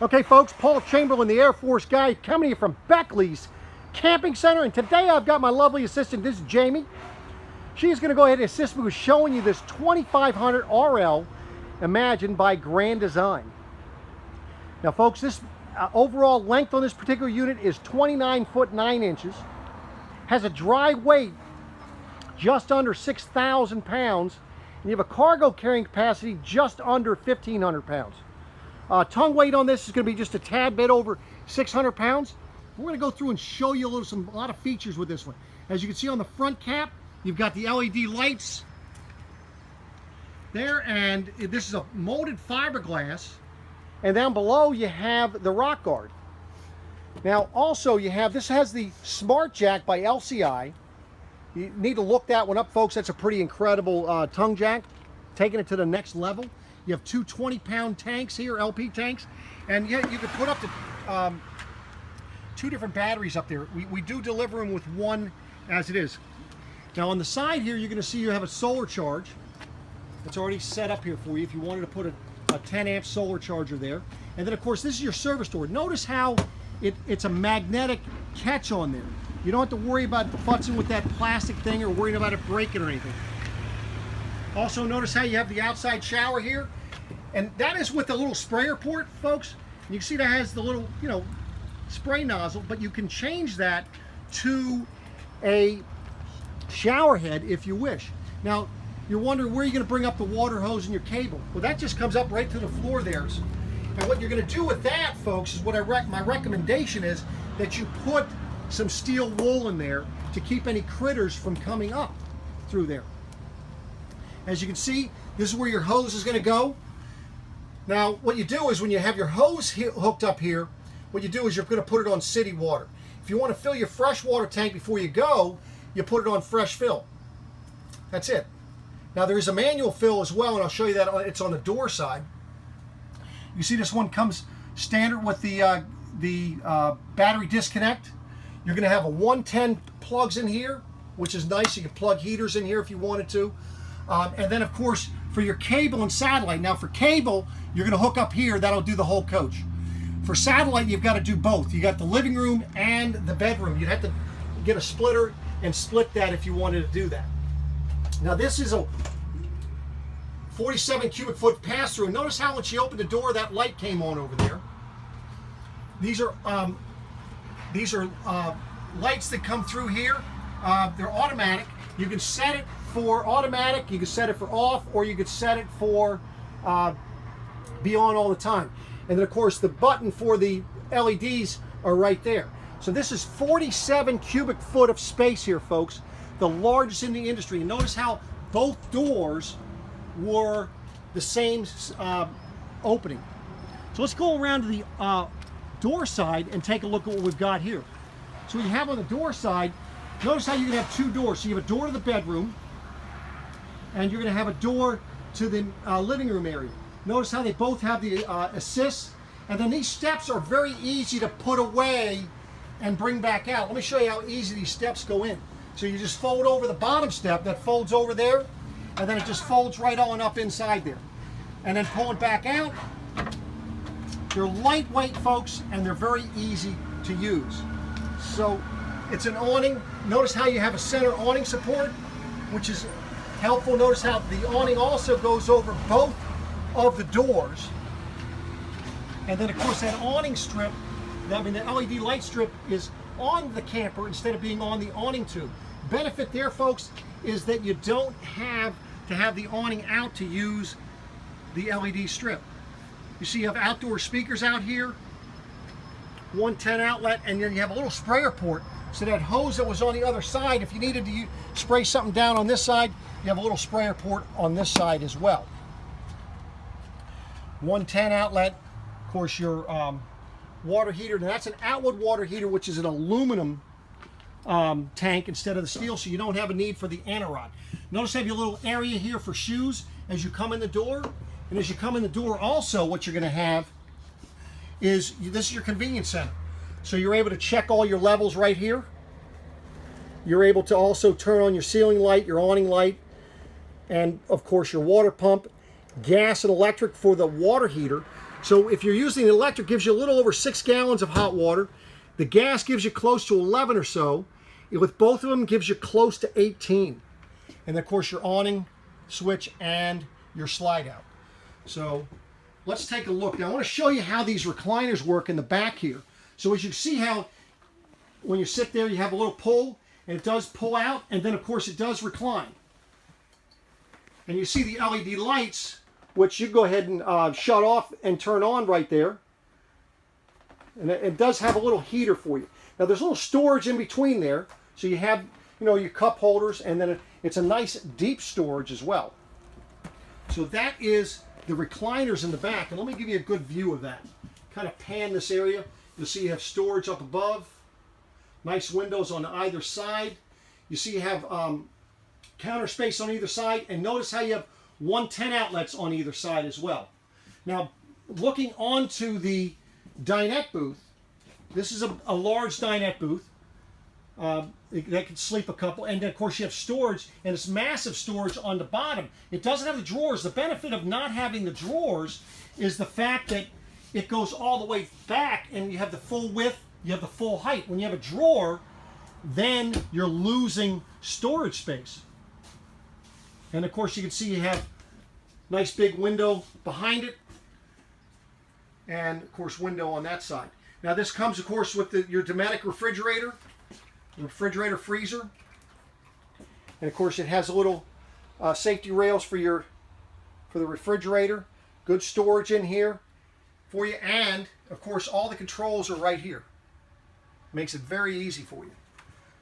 Okay folks, Paul Chamberlain, the Air Force guy, coming to you from Beckley's Camping Center, and today I've got my lovely assistant, this is Jayme. She's going to go ahead and assist me with showing you this 2500 RL Imagine by Grand Design. Now folks, this overall length on this particular unit is 29 foot 9 inches, has a dry weight just under 6,000 pounds, and you have a cargo carrying capacity just under 1,500 pounds. Tongue weight on this is going to be just a tad bit over 600 pounds. We're going to go through and show you a lot of features with this one. As you can see on the front cap, you've got the LED lights there, and this is a molded fiberglass. And down below you have the rock guard. Now also you have, this has the Smart Jack by LCI. You need to look that one up, folks. That's a pretty incredible tongue jack, taking it to the next level. You have two 20-pound tanks here, LP tanks, and yet you could put up to 2 different batteries up there. We do deliver them with one as it is. Now on the side here, you're going to see you have a solar charge. It's already set up here for you if you wanted to put a 10 amp solar charger there. And then of course this is your service door. Notice how it's a magnetic catch on there. You don't have to worry about futzing with that plastic thing or worrying about it breaking or anything. Also notice how you have the outside shower here, and that is with the little sprayer port, folks. You can see that has the little, spray nozzle, but you can change that to a shower head if you wish. Now you're wondering where you're going to bring up the water hose and your cable. Well, that just comes up right to the floor there. And what you're going to do with that, folks, is what my recommendation is that you put some steel wool in there to keep any critters from coming up through there. As you can see, this is where your hose is going to go. Now what you do is when you have your hose hooked up here, what you do is you're going to put it on city water. If you want to fill your fresh water tank before you go, you put it on fresh fill. That's it. Now there is a manual fill as well, and I'll show you that. It's on the door side. You see this one comes standard with the battery disconnect. You're going to have a 110 plugs in here, which is nice. You can plug heaters in here if you wanted to. And then of course for your cable and satellite. Now for cable, you're going to hook up here. That'll do the whole coach. For satellite, you've got to do both. You got the living room and the bedroom. You'd have to get a splitter and split that if you wanted to do that. Now this is a 47 cubic foot pass-through. Notice how when she opened the door, that light came on over there. These are lights that come through here. They're automatic. You can set it for automatic, you can set it for off, or you could set it for be on all the time. And then of course the button for the LEDs are right there. So this is 47 cubic foot of space here, folks, the largest in the industry. And notice how both doors were the same opening. So let's go around to the door side and take a look at what we've got here. So what you have on the door side, notice how you can have 2 doors. So you have a door to the bedroom, and you're going to have a door to the living room area. Notice how they both have the assist, and then these steps are very easy to put away and bring back out. Let me show you how easy these steps go in. So you just fold over the bottom step, that folds over there, and then it just folds right on up inside there. And then pull it back out. They're lightweight, folks, and they're very easy to use. So it's an awning. Notice how you have a center awning support, which is helpful. Notice how the awning also goes over both of the doors. And then of course that awning strip, the LED light strip is on the camper instead of being on the awning tube. Benefit there, folks, is that you don't have to have the awning out to use the LED strip. You see you have outdoor speakers out here, 110 outlet, and then you have a little sprayer port. So that hose that was on the other side, if you needed to spray something down on this side, you have a little sprayer port on this side as well. 110 outlet, of course your water heater. Now that's an Atwood water heater, which is an aluminum tank instead of the steel, so you don't have a need for the anti-rod. Notice I have your little area here for shoes as you come in the door. And as you come in the door also, what you're going to have is, this is your convenience center. So you're able to check all your levels right here. You're able to also turn on your ceiling light, your awning light, and of course your water pump, gas and electric for the water heater. So if you're using the electric, it gives you a little over 6 gallons of hot water. The gas gives you close to 11 or so. With both of them, gives you close to 18. And of course your awning switch and your slide out. So let's take a look. Now I want to show you how these recliners work in the back here. So as you see how when you sit there you have a little pull and it does pull out, and then of course it does recline. And you see the LED lights, which you go ahead and shut off and turn on right there. And it does have a little heater for you. Now there's a little storage in between there. So you have, you know, your cup holders, and then it's a nice deep storage as well. So that is the recliners in the back. And let me give you a good view of that. Kind of pan this area. You'll see you have storage up above. Nice windows on either side. You see you have counter space on either side. And notice how you have 110 outlets on either side as well. Now, looking onto the dinette booth, this is a large dinette booth. That could sleep a couple, and then of course you have storage, and it's massive storage on the bottom. It doesn't have the drawers. The benefit of not having the drawers is the fact that it goes all the way back, and you have the full width, you have the full height. When you have a drawer, then you're losing storage space. And of course you can see you have nice big window behind it, and of course window on that side. Now this comes of course with your Dometic refrigerator. Refrigerator freezer, and of course it has a little safety rails for the refrigerator. Good storage in here for you, and of course all the controls are right here. Makes it very easy for you.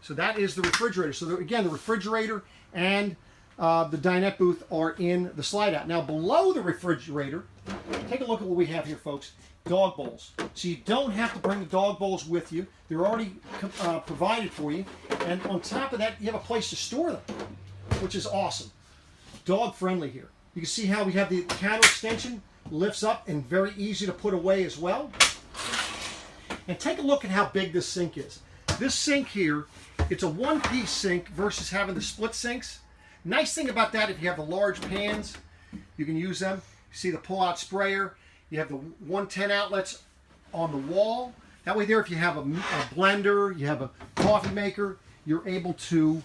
So that is the refrigerator. So again, the refrigerator and the dinette booth are in the slide out. Now below the refrigerator, take a look at what we have here, folks. Dog bowls. So you don't have to bring the dog bowls with you. They're already provided for you. And on top of that, you have a place to store them, which is awesome. Dog friendly here. You can see how we have the counter extension, lifts up and very easy to put away as well. And take a look at how big this sink is. This sink here, it's a one-piece sink versus having the split sinks. Nice thing about that, if you have the large pans, you can use them. You see the pull-out sprayer. You have the 110 outlets on the wall. That way there, if you have a blender, you have a coffee maker, you're able to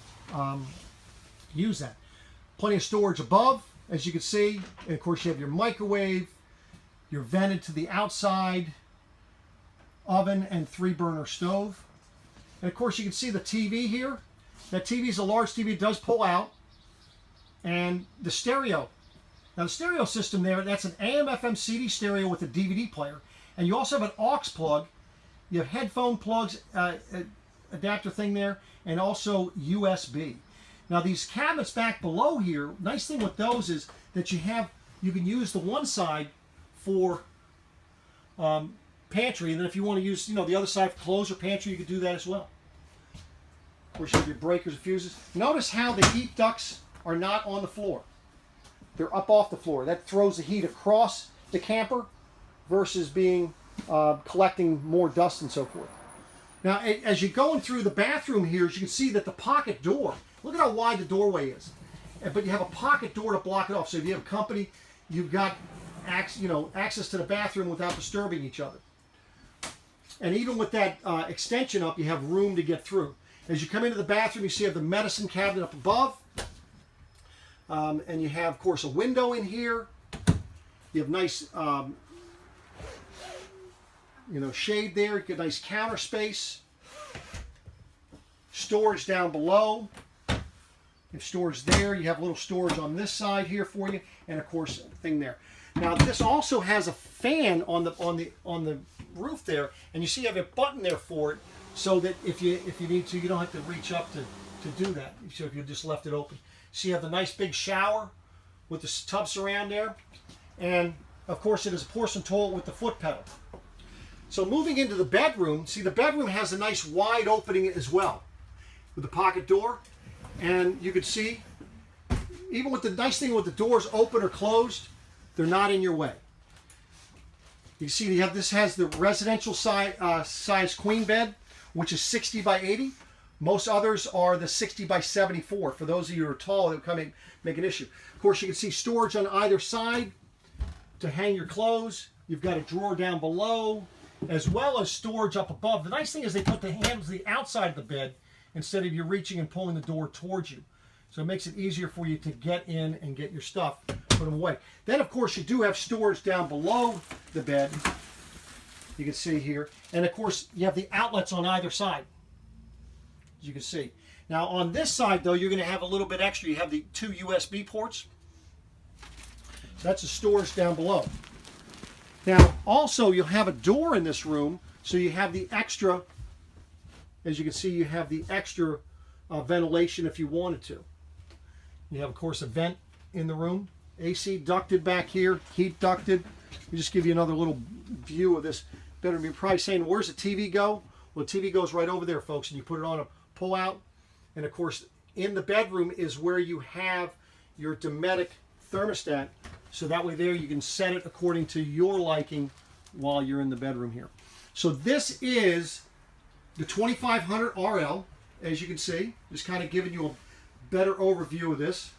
use that. Plenty of storage above, as you can see. And of course, you have your microwave, your vented to the outside, oven, and 3-burner stove. And of course, you can see the TV here. That TV is a large TV. It does pull out. And the stereo. Now the stereo system there, that's an AM FM CD stereo with a DVD player. And you also have an aux plug. You have headphone plugs, adapter thing there, and also USB. Now these cabinets back below here, nice thing with those is that you can use the one side for pantry, and then if you want to use the other side for clothes or pantry, you can do that as well. Of course, you have your breakers and fuses. Notice how the heat ducts are not on the floor. They're up off the floor. That throws the heat across the camper versus being collecting more dust and so forth. Now, as you're going through the bathroom here, as you can see that the pocket door, look at how wide the doorway is. But you have a pocket door to block it off. So if you have company, you've got access to the bathroom without disturbing each other. And even with that extension up, you have room to get through. As you come into the bathroom, you see you have the medicine cabinet up above. And you have, of course, a window in here. You have nice, shade there. You get nice counter space. Storage down below. You have storage there. You have a little storage on this side here for you, and of course, a thing there. Now, this also has a fan on the roof there, and you see you have a button there for it, so that if you need to, you don't have to reach up to do that. So if you just left it open. So you have the nice big shower with the tub surround there. And of course it is a porcelain toilet with the foot pedal. So moving into the bedroom, see the bedroom has a nice wide opening as well with the pocket door. And you can see, even with the nice thing with the doors open or closed, they're not in your way. You see this has the residential size queen bed, which is 60 by 80. Most others are the 60 by 74. For those of you who are tall, it would make an issue. Of course, you can see storage on either side to hang your clothes. You've got a drawer down below, as well as storage up above. The nice thing is they put the handles to the outside of the bed instead of you reaching and pulling the door towards you. So it makes it easier for you to get in and get your stuff, put them away. Then, of course, you do have storage down below the bed. You can see here. And, of course, you have the outlets on either side, as you can see. Now, on this side, though, you're going to have a little bit extra. You have the 2 USB ports. So that's the storage down below. Now, also, you'll have a door in this room, so you have the extra, as you can see, you have the extra ventilation if you wanted to. You have, of course, a vent in the room, AC ducted back here, heat ducted. Let me just give you another little view of this bedroom. You're probably saying, where's the TV go? Well, the TV goes right over there, folks, and you put it on a pull-out. And, of course, in the bedroom is where you have your 𝚘𝚑𝚒𝚜 thermostat. So that way there you can set it according to your liking while you're in the bedroom here. So this is the 2500 RL, as you can see. Just kind of giving you a better overview of this.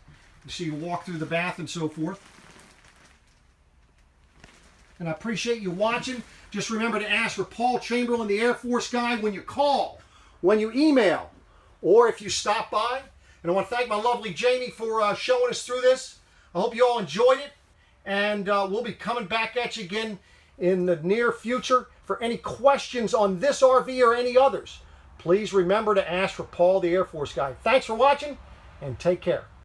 You see you walk through the bath and so forth. And I appreciate you watching. Just remember to ask for Paul Chamberlain, the Air Force guy, when you call, when you email, or if you stop by. And I want to thank my lovely Jayme for showing us through this. I hope you all enjoyed it. And we'll be coming back at you again in the near future. For any questions on this RV or any others, please remember to ask for Paul, the Air Force guy. Thanks for watching, and take care.